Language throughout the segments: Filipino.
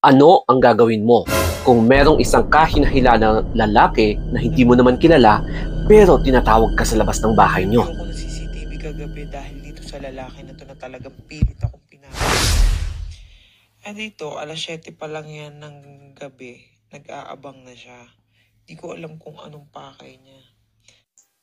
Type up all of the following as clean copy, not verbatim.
Ano ang gagawin mo kung merong isang kahinahilanang lalaki na hindi mo naman kilala pero tinatawag ka sa labas ng bahay nyo? Ayoko ng CCTV kagabi dahil dito sa lalaki na to na talagang pilit akong pinaka. Dito, alas 7 pa lang yan ng gabi. Nag-aabang na siya. Di ko alam kung anong pakay niya.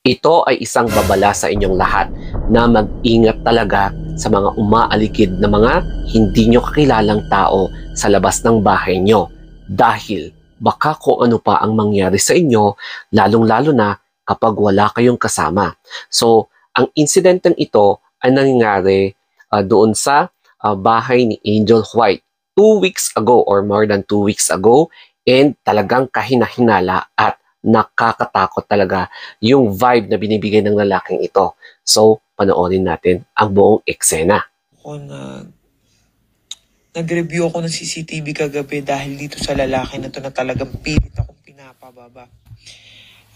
Ito ay isang babala sa inyong lahat na mag-ingat talaga sa mga umaalikid na mga hindi nyo kakilalang tao sa labas ng bahay nyo. Dahil baka kung ano pa ang mangyari sa inyo, lalong-lalo na kapag wala kayong kasama. So, ang insidenteng ito ay nangyari doon sa bahay ni Angel White 2 weeks ago or more than 2 weeks ago, and talagang kahinahinala at nakakatakot talaga yung vibe na binibigay ng lalaking ito. So, panoorin natin ang buong eksena. Nag-review ako ng CCTV kagabi dahil dito sa lalaki na to na talagang pilit akong pinapababa.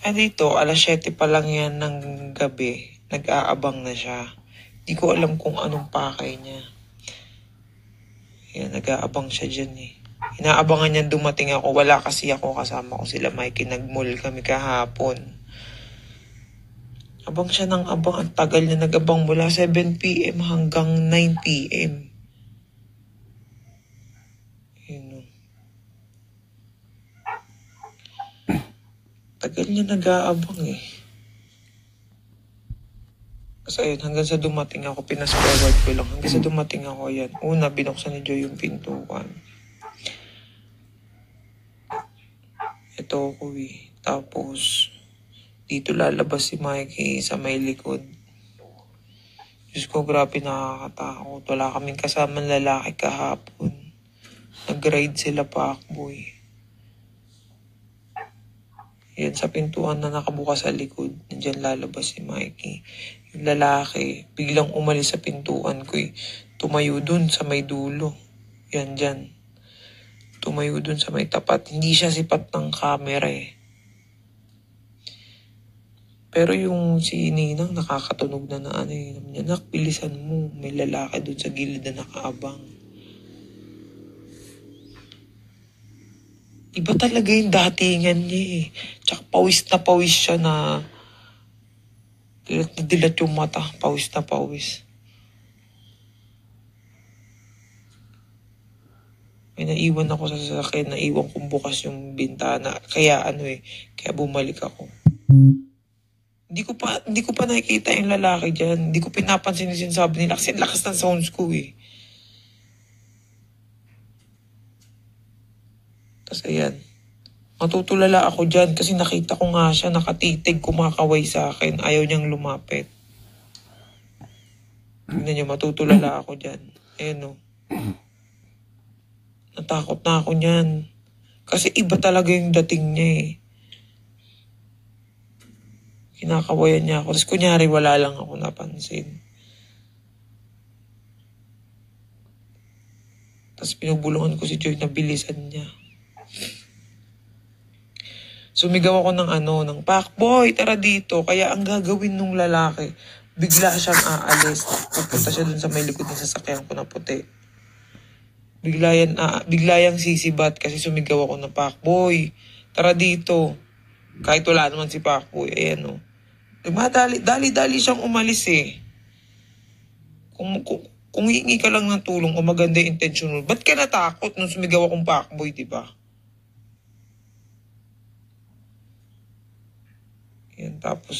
Dito, alas 7 pa lang yan ng gabi. Nag-aabang na siya. Di ko alam kung anong pakay niya. Yan, nag-aabang siya dyan eh. Inaabangan niyan dumating ako. Wala kasi ako, kasama ko sila Mikey. Nag-mall kami kahapon. Abang siya ng abang. Ang tagal niya nag-abang mula 7 p.m. hanggang 9 p.m. Yun. Tagal niya nag-aabang eh. Kasi ayun, hanggang sa dumating ako, pinas-forward ko lang. Hanggang sa dumating ako, yan. Una, binuksan ni Joy yung pintuan. Ito ako eh. Tapos, dito lalabas si Mikey sa may likod. Diyos ko, grabe nakakatakot. Wala kaming kasamang lalaki kahapon. Nag-ride sila Pakboy. Yan, sa pintuan na nakabukas sa likod. Nandiyan lalabas si Mikey. Yung lalaki, biglang umalis sa pintuan ko eh. Tumayo dun sa may dulo. Yan dyan. Tumayo dun sa may tapat. Hindi siya sipat ng camera eh. Pero yung si Ninang nakakatunog na ano eh. Nak, bilisan mo. May lalaki dun sa gilid na nakaabang. Iba talaga yung datingan niya eh. Tsaka pawis na pawis siya na dilat na dilat yung mata. Pawis na pawis. May naiwan ako sa sasakyan. Naiwan kong bukas yung bintana. Kaya ano eh. Kaya bumalik ako. Hindi ko pa nakikita yung lalaki dyan. Hindi ko pinapansin yung sinasabi nila. Kasi lakas ng sounds ko eh. Tapos ayan. Matutulala ako dyan kasi nakita ko nga siya nakatitig kumakaway sa akin. Ayaw niyang lumapit. Tignan niyo, matutulala ako dyan. Ayan o. Natakot na ako niyan. Kasi iba talaga yung dating niya eh. Kinakawayan niya ako. Tapos kunyari wala lang ako napansin. Tapos pinubulungan ko si Joy na bilisan niya. Sumigaw ako ng Pakboy, tara dito. Kaya ang gagawin nung lalaki, bigla siyang aalis. Pupunta siya dun sa may likod ng sasakyan ko na puti. Bigla yang sisibat kasi sumigaw ako ng Pakboy, tara dito. Kahit wala naman si Pakboy, ayan o. Dali-dali siyang umalis eh. Kung hihingi ka lang ng tulong o maganda yung intention mo, ba't ka natakot nung sumigaw akong Pakboy, diba? Yan, tapos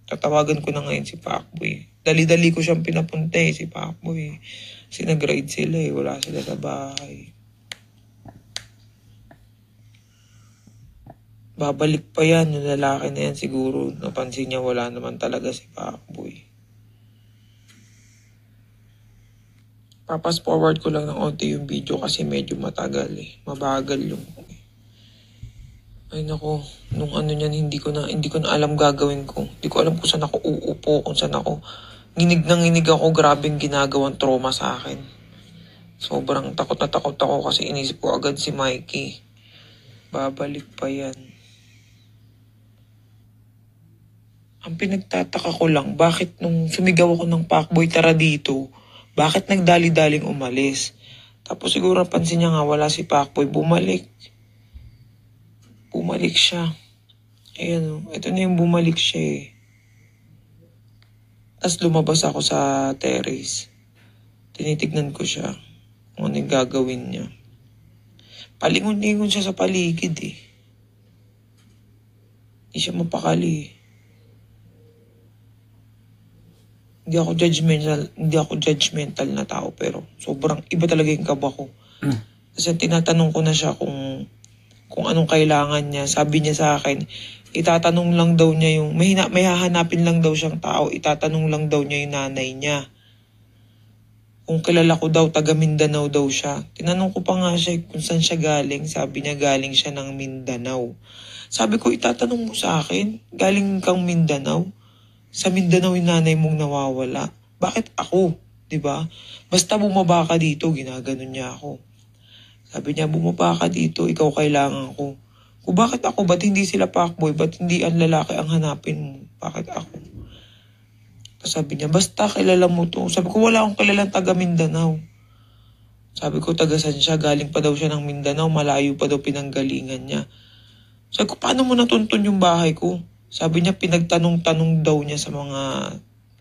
tatawagan ko na ngayon si Pakboy. Dali-dali ko siyang pinapunta eh, si Pakboy. Kasi nag-ride sila eh, wala sila sa bahay. Babalik pa yan, yung lalaki na yan siguro. Napansin niya wala naman talaga si Pakboy. Papas forward ko lang ng onti yung video kasi medyo matagal eh. Mabagal yung ay nako, nung niyan hindi ko na alam gagawin ko. Hindi ko alam kung saan ako uupo, kung saan ako nginig ako, grabing ginagawang trauma sa akin. Sobrang takot na takot ako kasi inisip ko agad si Mikey. Babalik pa yan. Ang pinagtataka ko lang, bakit nung sumigaw ako ng Pakboy tara dito, bakit nagdali-daling umalis? Tapos siguro pansin niya nga wala si Pacboy, bumalik. Bumalik siya. Ayan o, ito na yung bumalik siya eh. Tapos lumabas ako sa terrace. Tinitignan ko siya kung ano yung gagawin niya. Palingon-lingon siya sa paligid eh. Hindi siya mapakali eh. Hindi ako judgmental na tao, pero sobrang iba talaga yung kaba ko. Kasi tinatanong ko na siya kung anong kailangan niya. Sabi niya sa akin, itatanong lang daw niya yung, may hahanapin lang daw siyang tao, itatanong lang daw niya yung nanay niya. Kung kilala ko daw, taga Mindanao daw siya. Tinanong ko pa nga siya kung saan siya galing. Sabi niya galing siya ng Mindanao. Sabi ko, itatanong mo sa akin, galing kang Mindanao? Sa Mindanao yung nanay mong nawawala. Bakit ako? 'Di ba? Basta bumaba ka dito, ginaganon niya ako. Sabi niya, bumaba ka dito, ikaw kailangan ko. Kung bakit ako, ba't hindi sila Pacboy? Ba't hindi ang lalaki ang hanapin mo? Bakit ako? Tapos sabi niya, basta kilala mo to. Sabi ko, wala akong kilalang taga Mindanao. Sabi ko, taga saan siya? Galing pa daw siya ng Mindanao, malayo pa daw pinanggalingan niya. Sabi ko, paano mo natuntun yung bahay ko? Sabi niya, pinagtanong-tanong daw niya sa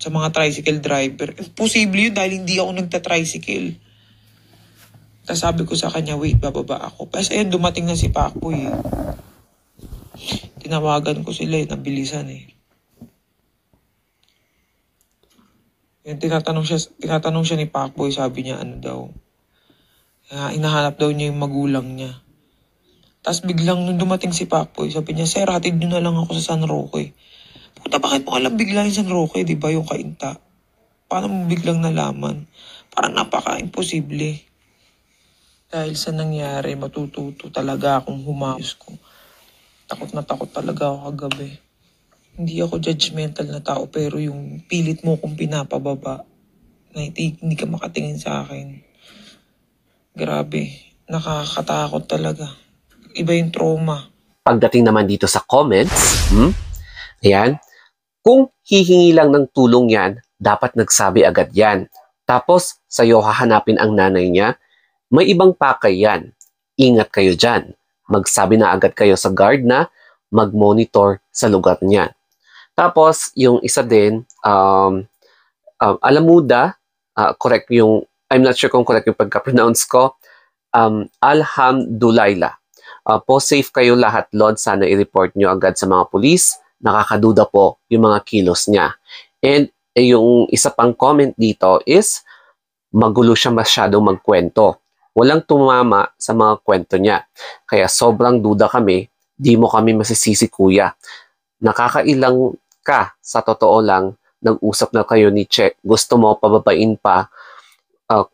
mga tricycle driver. Imposible yun dahil hindi ako nagta-tricycle. Tapos sabi ko sa kanya, wait, bababa ako. Tapos ayun, dumating na si Pacboy eh. Tinawagan ko sila eh, nabilisan eh. Yung tinatanong siya ni Pacboy, sabi niya ano daw. Hinahanap daw niya yung magulang niya. Tapos biglang nung dumating si Pacboy, sabi niya, sir, hatid nyo na lang ako sa San Roque. Puta, bakit mo alam bigla yung San Roque, di ba, yung kainta? Paano mo biglang nalaman? Parang napaka-imposible. Dahil sa nangyari, matututo talaga akong humayos ko. Takot na takot talaga ako kagabi. Hindi ako judgmental na tao, pero yung pilit mo kung pinapababa, na hindi ka makatingin sa akin. Grabe, nakakatakot talaga. Iba yung trauma. Pagdating naman dito sa comments, ayan, kung hihingi lang ng tulong yan, dapat nagsabi agad yan. Tapos, sa'yo hahanapin ang nanay niya, may ibang pakay yan. Ingat kayo dyan. Magsabi na agad kayo sa guard na mag-monitor sa lugar niya. Tapos, yung isa din, Alamuda, correct yung, I'm not sure kung correct yung pagka-pronounce ko, Alhamdulillah. Po safe kayo lahat, Lord. Sana i-report nyo agad sa mga pulis. Nakakaduda po yung mga kilos niya. And yung isa pang comment dito is, magulo siya masyadong magkwento. Walang tumama sa mga kwento niya. Kaya sobrang duda kami, di mo kami masisisi kuya. Nakakailang ka, sa totoo lang, nag-usap na kayo ni Che. Gusto mo pababain pa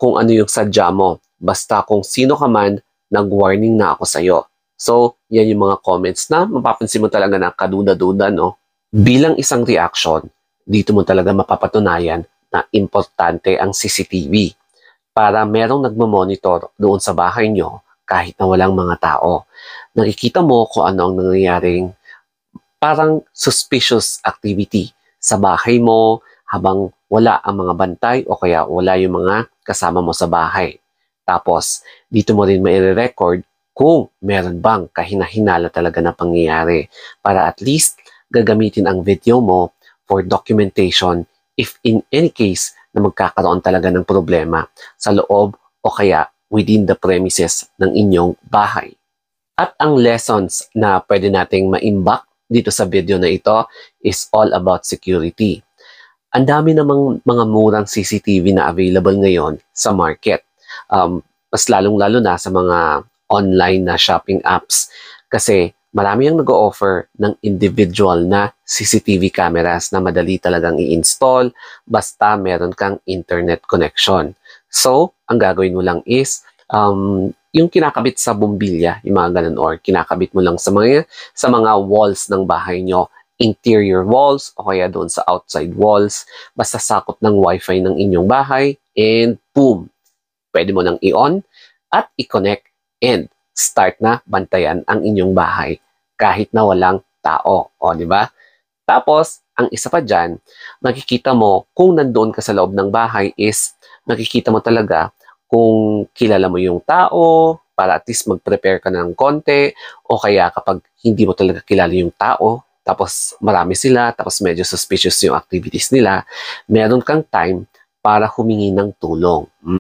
kung ano yung sadya mo. Basta kung sino ka man, nag-warning na ako sa'yo. So, yan yung mga comments na mapapansin mo talaga na kaduda-duda, no? Bilang isang reaction, dito mo talaga mapapatunayan na importante ang CCTV para merong nagmamonitor doon sa bahay nyo kahit na walang mga tao. Nakikita mo kung ano ang nangyayaring parang suspicious activity sa bahay mo habang wala ang mga bantay o kaya wala yung mga kasama mo sa bahay. Tapos, dito mo rin mai-record kung meron bang kahina-hinala talaga na pangyayari para at least gagamitin ang video mo for documentation if in any case na magkakaroon talaga ng problema sa loob o kaya within the premises ng inyong bahay. At ang lessons na pwede nating ma-imbak dito sa video na ito is all about security. Ang dami namang mga murang CCTV na available ngayon sa market. Mas lalong-lalo na sa mga online na shopping apps kasi marami ang nag-o-offer ng individual na CCTV cameras na madali talagang i-install basta meron kang internet connection. So, ang gagawin mo lang is yung kinakabit sa bumbilya, yung mga ganun, or kinakabit mo lang sa mga walls ng bahay nyo, interior walls o kaya doon sa outside walls, basta sakop ng wifi ng inyong bahay and boom, pwede mo nang i-on at i-connect and start na bantayan ang inyong bahay kahit na walang tao. O, di ba? Tapos, ang isa pa dyan, makikita mo kung nandoon ka sa loob ng bahay is makikita mo talaga kung kilala mo yung tao, para at least mag-prepare ka ng konti, o kaya kapag hindi mo talaga kilala yung tao, tapos marami sila, tapos medyo suspicious yung activities nila, meron kang time para humingi ng tulong.